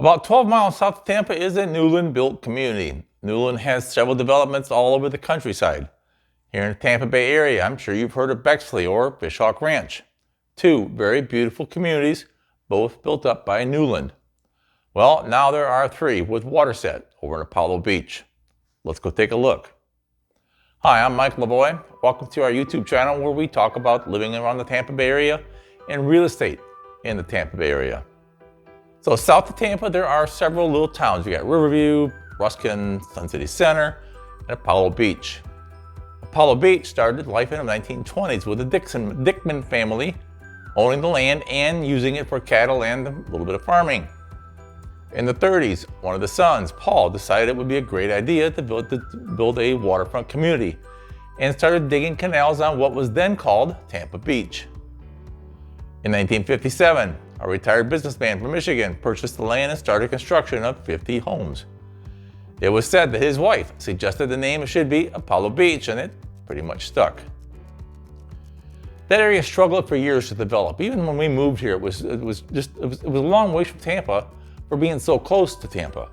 About 12 miles south of Tampa is a Newland-built community. Newland has several developments all over the countryside. Here in the Tampa Bay area, I'm sure you've heard of Bexley or Fishhawk Ranch. Two very beautiful communities, both built up by Newland. Well, now there are three with Waterset over in Apollo Beach. Let's go take a look. Hi, I'm Mike LaVoy. Welcome to our YouTube channel where we talk about living around the Tampa Bay area and real estate in the Tampa Bay area. So south of Tampa, there are several little towns. You got Riverview, Ruskin, Sun City Center, and Apollo Beach. Apollo Beach started life in the 1920s with the Dickman family owning the land and using it for cattle and a little bit of farming. In the 30s, one of the sons, Paul, decided it would be a great idea to build a waterfront community and started digging canals on what was then called Tampa Beach. In 1957, a retired businessman from Michigan purchased the land and started construction of 50 homes. It was said that his wife suggested the name should be Apollo Beach, and it pretty much stuck. That area struggled for years to develop. Even when we moved here, it was a long way from Tampa for being so close to Tampa.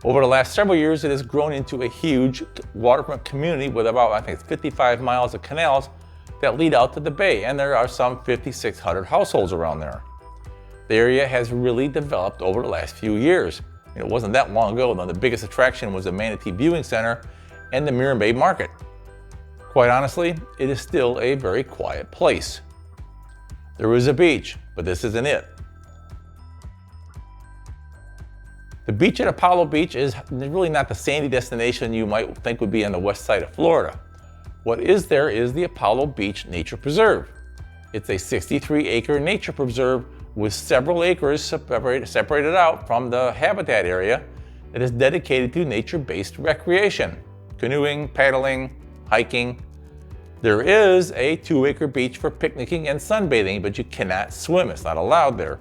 Over the last several years, it has grown into a huge waterfront community with about, I think it's 55 miles of canals that lead out to the bay, and there are some 5,600 households around there. The area has really developed over the last few years. It wasn't that long ago when the biggest attraction was the Manatee Viewing Center and the Miran Bay Market. Quite honestly, it is still a very quiet place. There is a beach, but this isn't it. The beach at Apollo Beach is really not the sandy destination you might think would be on the west side of Florida. What is there is the Apollo Beach Nature Preserve. It's a 63-acre nature preserve with several acres separated out from the habitat area that is dedicated to nature-based recreation, canoeing, paddling, hiking. There is a 2-acre beach for picnicking and sunbathing, but you cannot swim. It's not allowed there.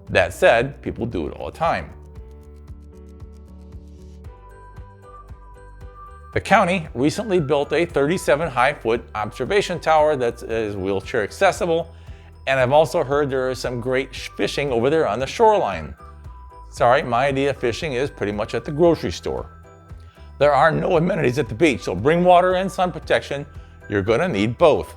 That said, people do it all the time. The county recently built a 37-high-foot observation tower that is wheelchair accessible, and I've also heard there is some great fishing over there on the shoreline. Sorry, my idea of fishing is pretty much at the grocery store. There are no amenities at the beach, so bring water and sun protection. You're gonna need both.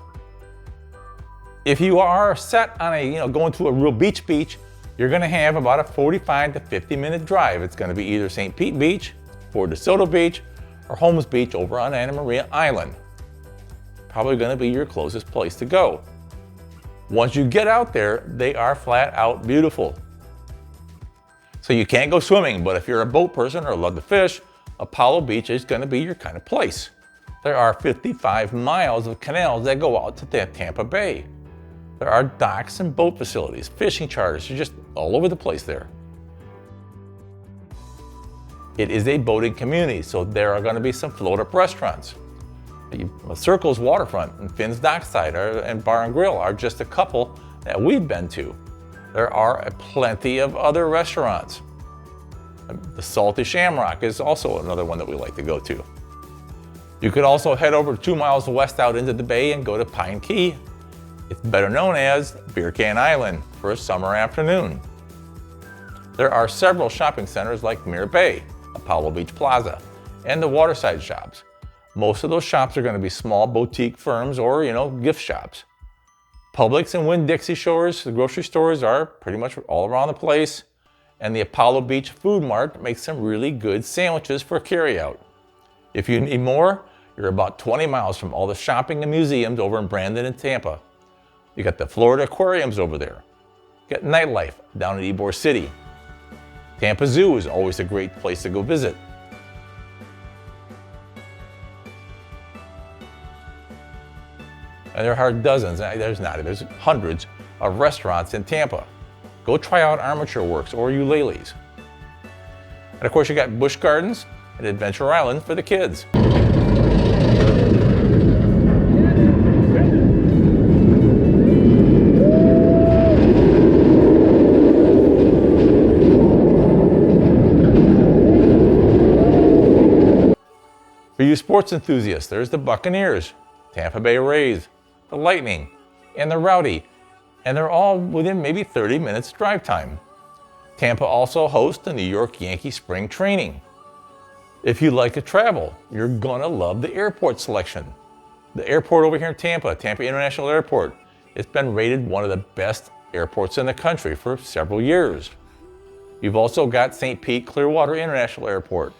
If you are set on going to a real beach, you're gonna have about a 45 to 50-minute drive. It's gonna be either St. Pete Beach, Fort DeSoto Beach, or Holmes Beach over on Anna Maria Island. Probably gonna be your closest place to go. Once you get out there, they are flat out beautiful. So you can't go swimming, but if you're a boat person or love to fish, Apollo Beach is gonna be your kind of place. There are 55 miles of canals that go out to Tampa Bay. There are docks and boat facilities, fishing charters, you're just all over the place there. It is a boating community, so there are gonna be some float-up restaurants. Circle's Waterfront and Finn's Dockside and Bar and Grill are just a couple that we've been to. There are plenty of other restaurants. The Salty Shamrock is also another one that we like to go to. You could also head over 2 miles west out into the bay and go to Pine Key. It's better known as Beer Can Island for a summer afternoon. There are several shopping centers like Mirror Bay, Apollo Beach Plaza, and the Waterside shops. Most of those shops are going to be small boutique firms or, gift shops. Publix and Winn-Dixie stores, the grocery stores are pretty much all around the place. And the Apollo Beach Food Mart makes some really good sandwiches for carryout. If you need more, you're about 20 miles from all the shopping and museums over in Brandon and Tampa. You got the Florida aquariums over there. You got nightlife down in Ybor City. Tampa Zoo is always a great place to go visit. And there are dozens, there's hundreds of restaurants in Tampa. Go try out Armature Works or Eulaley's. And of course you got Busch Gardens and Adventure Island for the kids. For you sports enthusiasts, there's the Buccaneers, Tampa Bay Rays, the Lightning, and the Rowdy, and they're all within maybe 30 minutes drive time. Tampa also hosts the New York Yankees spring training. If you like to travel, you're gonna love the airport selection. The airport over here in Tampa, Tampa International Airport, it's been rated one of the best airports in the country for several years. You've also got St. Pete Clearwater International Airport.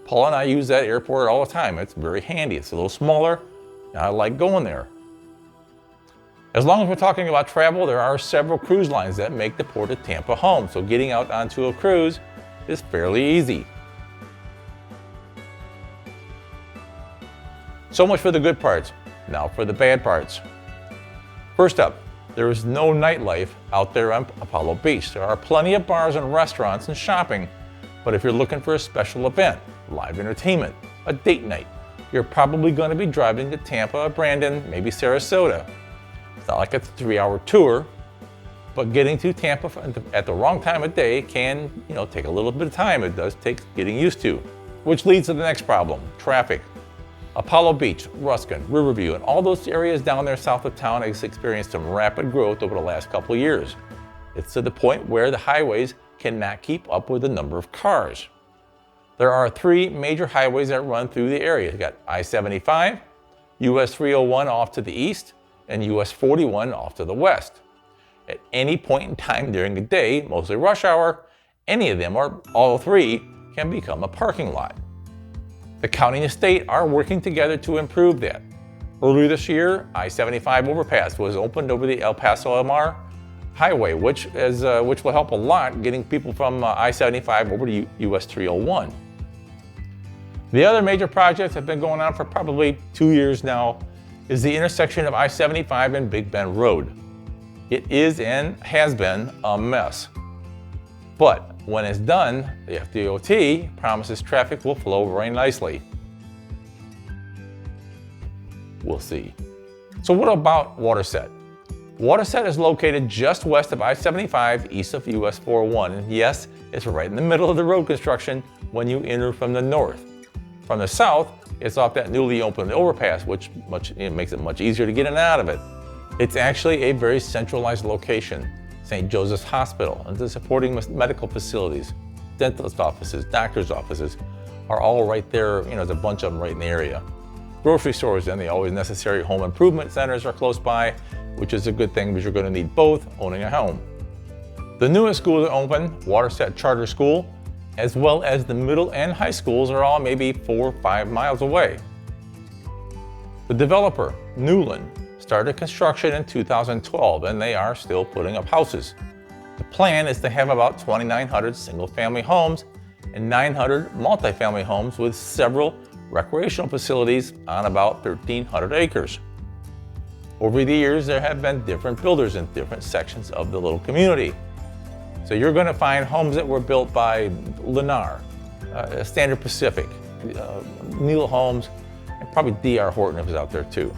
Paul and I use that airport all the time. It's very handy. It's a little smaller, and I like going there. As long as we're talking about travel, there are several cruise lines that make the port of Tampa home, so getting out onto a cruise is fairly easy. So much for the good parts. Now for the bad parts. First up, there is no nightlife out there on Apollo Beach. There are plenty of bars and restaurants and shopping, but if you're looking for a special event, live entertainment, a date night, you're probably going to be driving to Tampa, Brandon, maybe Sarasota. It's not like it's a 3-hour tour, but getting to Tampa at the wrong time of day can, take a little bit of time. It does take getting used to, which leads to the next problem, traffic. Apollo Beach, Ruskin, Riverview, and all those areas down there south of town has experienced some rapid growth over the last couple of years. It's to the point where the highways cannot keep up with the number of cars. There are 3 major highways that run through the area. You've got I-75, US 301 off to the east, and US 41 off to the west. At any point in time during the day, mostly rush hour, any of them or all 3 can become a parking lot. The county and the state are working together to improve that. Earlier this year, I-75 overpass was opened over the El Paso Elmar Highway, which will help a lot getting people from I-75 over to US 301. The other major projects have been going on for probably 2 years now is the intersection of I-75 and Big Bend Road. It is and has been a mess. But when it's done, the FDOT promises traffic will flow very nicely. We'll see. So what about Waterset? Waterset is located just west of I-75, east of US 401. And yes, it's right in the middle of the road construction when you enter from the north. From the south, it's off that newly opened overpass, which makes it much easier to get in and out of it. It's actually a very centralized location. St. Joseph's Hospital and the supporting medical facilities, dentist offices, doctor's offices are all right there. There's a bunch of them right in the area. Grocery stores and the always necessary home improvement centers are close by, which is a good thing because you're going to need both owning a home. The newest school to open, Waterset Charter School, as well as the middle and high schools are all maybe 4 or 5 miles away. The developer, Newland, started construction in 2012 and they are still putting up houses. The plan is to have about 2,900 single-family homes and 900 multifamily homes with several recreational facilities on about 1,300 acres. Over the years, there have been different builders in different sections of the little community. So you're going to find homes that were built by Lennar, Standard Pacific, Neal Homes, and probably D.R. Horton is out there too.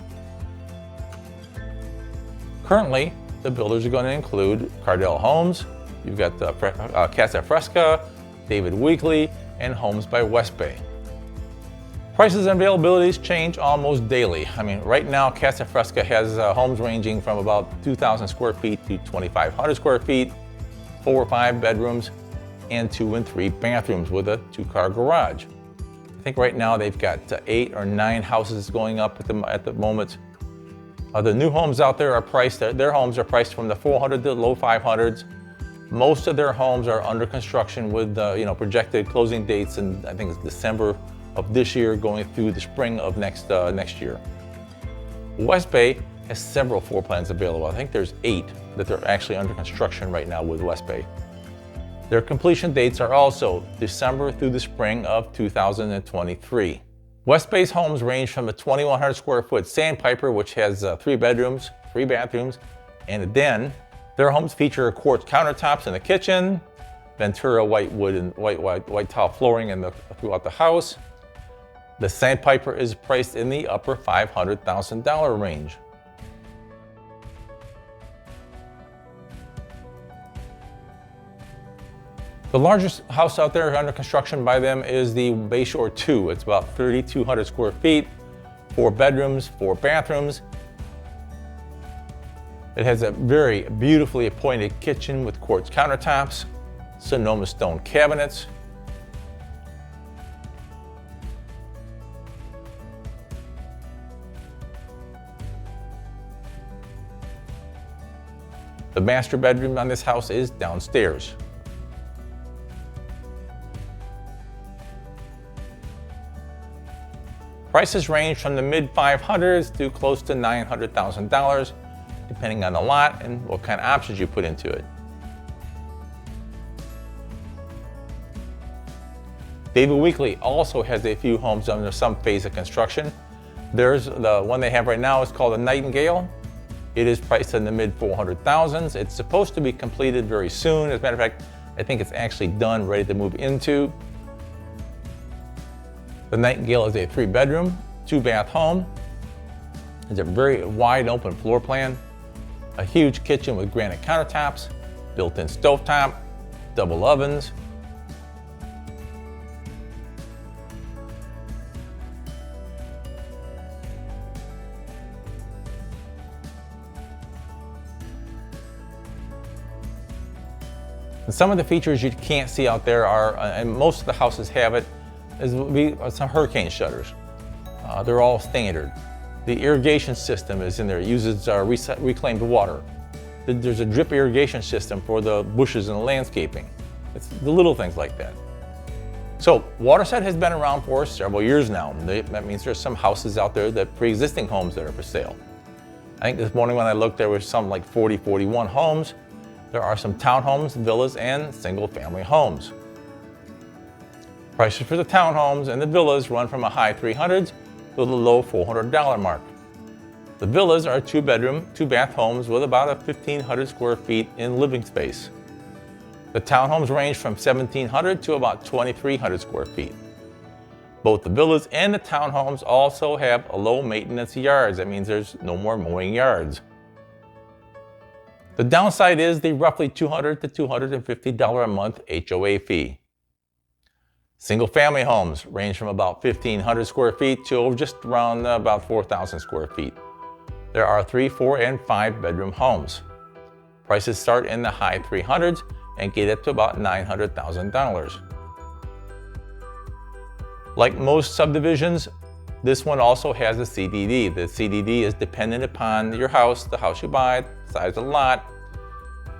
Currently, the builders are going to include Cardell Homes, you've got Casa Fresca, David Weekley, and Homes by Westbauy. Prices and availabilities change almost daily. Right now, Casa Fresca has homes ranging from about 2,000 square feet to 2,500 square feet, 4 or 5 bedrooms, and 2 and 3 bathrooms with a 2-car garage. I think right now they've got 8 or 9 houses going up at the moment. The new homes out there are priced, their homes are priced from the 400 to low 500s. Most of their homes are under construction with projected closing dates, and I think it's December of this year going through the spring of next year. Westbauy has several floor plans available. I think there's 8 that are actually under construction right now with Westbauy. Their completion dates are also December through the spring of 2023. Westbauy's homes range from a 2,100 square foot sandpiper, which has 3 bedrooms, 3 bathrooms, and a den. Their homes feature quartz countertops in the kitchen, Ventura white wood and white tile flooring throughout the house. The sandpiper is priced in the upper $500,000 range. The largest house out there under construction by them is the Bayshore 2. It's about 3,200 square feet, 4 bedrooms, 4 bathrooms. It has a very beautifully appointed kitchen with quartz countertops. Sonoma stone cabinets, the master bedroom on this house is downstairs. Prices range from the mid 500s to close to $900,000, depending on the lot and what kind of options you put into it. David Weekley also has a few homes under some phase of construction. There's the one they have right now is called the Nightingale. It is priced in the mid 400,000s. It's supposed to be completed very soon. As a matter of fact, I think it's actually done, ready to move into. The Nightingale is a 3-bedroom, 2-bath home. It's a very wide open floor plan, a huge kitchen with granite countertops, built-in stovetop, double ovens. And some of the features you can't see out there are, and most of the houses have it, is some hurricane shutters. They're all standard. The irrigation system is in there. It uses reclaimed water. There's a drip irrigation system for the bushes and the landscaping. It's the little things like that. So Waterset has been around for several years now. That means there's some houses out there, that pre-existing homes that are for sale. I think this morning when I looked, there was some like 40, 41 homes. There are some townhomes, villas, and single-family homes. Prices for the townhomes and the villas run from a high 300s to the low $400 mark. The villas are 2-bedroom, 2-bath homes with about 1,500 square feet in living space. The townhomes range from 1,700 to about 2,300 square feet. Both the villas and the townhomes also have a low maintenance yards. That means there's no more mowing yards. The downside is the roughly $200 to $250 a month HOA fee. Single-family homes range from about 1,500 square feet to just around about 4,000 square feet. There are 3, 4, and 5-bedroom homes. Prices start in the high 300s and get up to about $900,000. Like most subdivisions, this one also has a CDD. The CDD is dependent upon your house, the house you buy, size of the lot.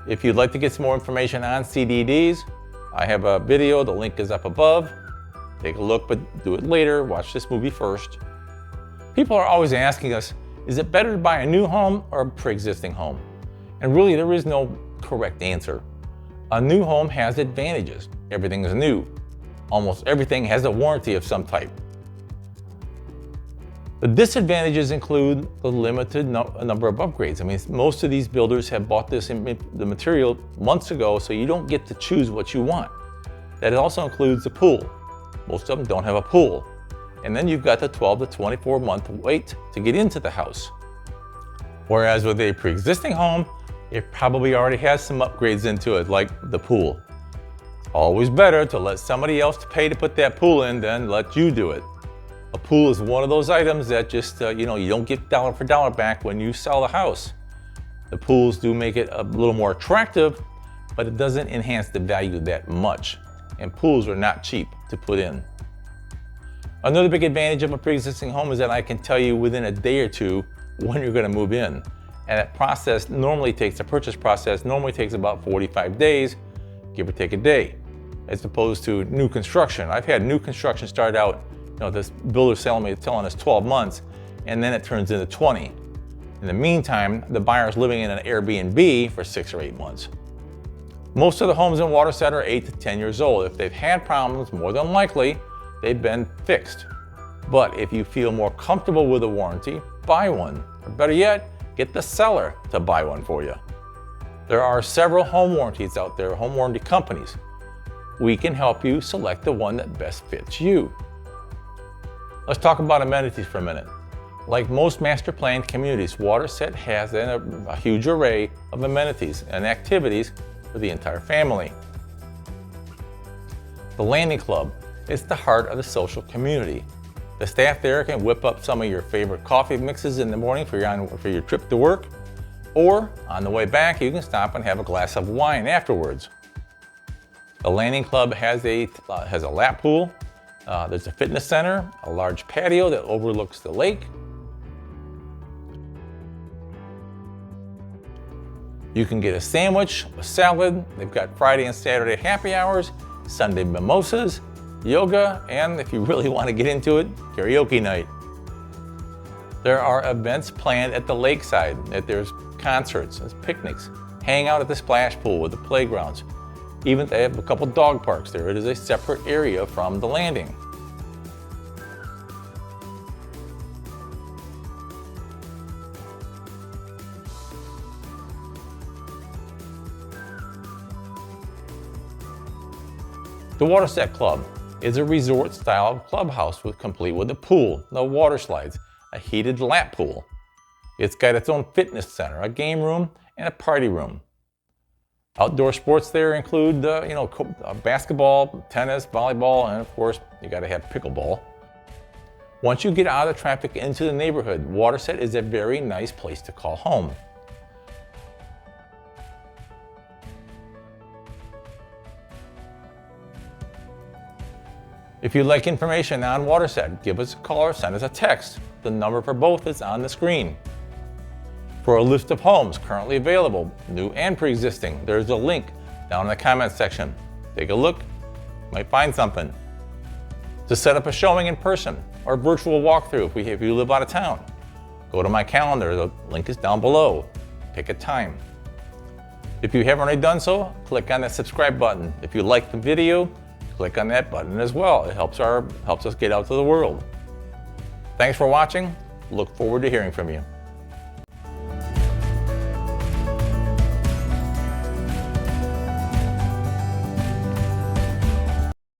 If you'd like to get some more information on CDDs, I have a video, the link is up above. Take a look, but do it later. Watch this movie first. People are always asking us, is it better to buy a new home or a pre-existing home? And really, there is no correct answer. A new home has advantages. Everything is new. Almost everything has a warranty of some type. The disadvantages include the limited number of upgrades. I mean, most of these builders have bought the material months ago, so you don't get to choose what you want. That also includes the pool. Most of them don't have a pool. And then you've got the 12 to 24 month wait to get into the house. Whereas with a pre-existing home, it probably already has some upgrades into it, like the pool. Always better to let somebody else pay to put that pool in than let you do it. A pool is one of those items that just, you don't get dollar for dollar back when you sell the house. The pools do make it a little more attractive, but it doesn't enhance the value that much. And pools are not cheap to put in. Another big advantage of a pre-existing home is that I can tell you within a day or two when you're going to move in. And that process normally takes, the purchase process normally takes about 45 days, give or take a day, as opposed to new construction. I've had new construction start out, this builder telling us 12 months, and then it turns into 20. In the meantime, the buyer's living in an Airbnb for 6 or 8 months. Most of the homes in Waterset are 8 to 10 years old. If they've had problems, more than likely, they've been fixed. But if you feel more comfortable with a warranty, buy one. Or better yet, get the seller to buy one for you. There are several home warranties out there, home warranty companies. We can help you select the one that best fits you. Let's talk about amenities for a minute. Like most master planned communities, Waterset has a huge array of amenities and activities for the entire family. The Landing Club is the heart of the social community. The staff there can whip up some of your favorite coffee mixes in the morning for your trip to work, or on the way back, you can stop and have a glass of wine afterwards. The landing club has a lap pool. There's a fitness center, a large patio that overlooks the lake. You can get a sandwich, a salad. They've got Friday and Saturday happy hours, Sunday mimosas, yoga, and if you really want to get into it, karaoke night. There are events planned at the lakeside. There's concerts, there's picnics, hang out at the splash pool with the playgrounds. Even they have a couple dog parks there. It is a separate area from the landing. The Waterset Club is a resort-style clubhouse complete with a pool, no water slides, a heated lap pool. It's got its own fitness center, a game room, and a party room. Outdoor sports there include basketball, tennis, volleyball, and of course, you got to have pickleball. Once you get out of the traffic into the neighborhood, Waterset is a very nice place to call home. If you'd like information on Waterset, give us a call or send us a text. The number for both is on the screen. For a list of homes currently available, new and pre-existing, there's a link down in the comments section. Take a look, you might find something. To set up a showing in person or virtual walkthrough if you live out of town, go to my calendar, the link is down below. Pick a time. If you haven't already done so, click on the subscribe button. If you like the video, click on that button as well. It helps us get out to the world. Thanks for watching. Look forward to hearing from you.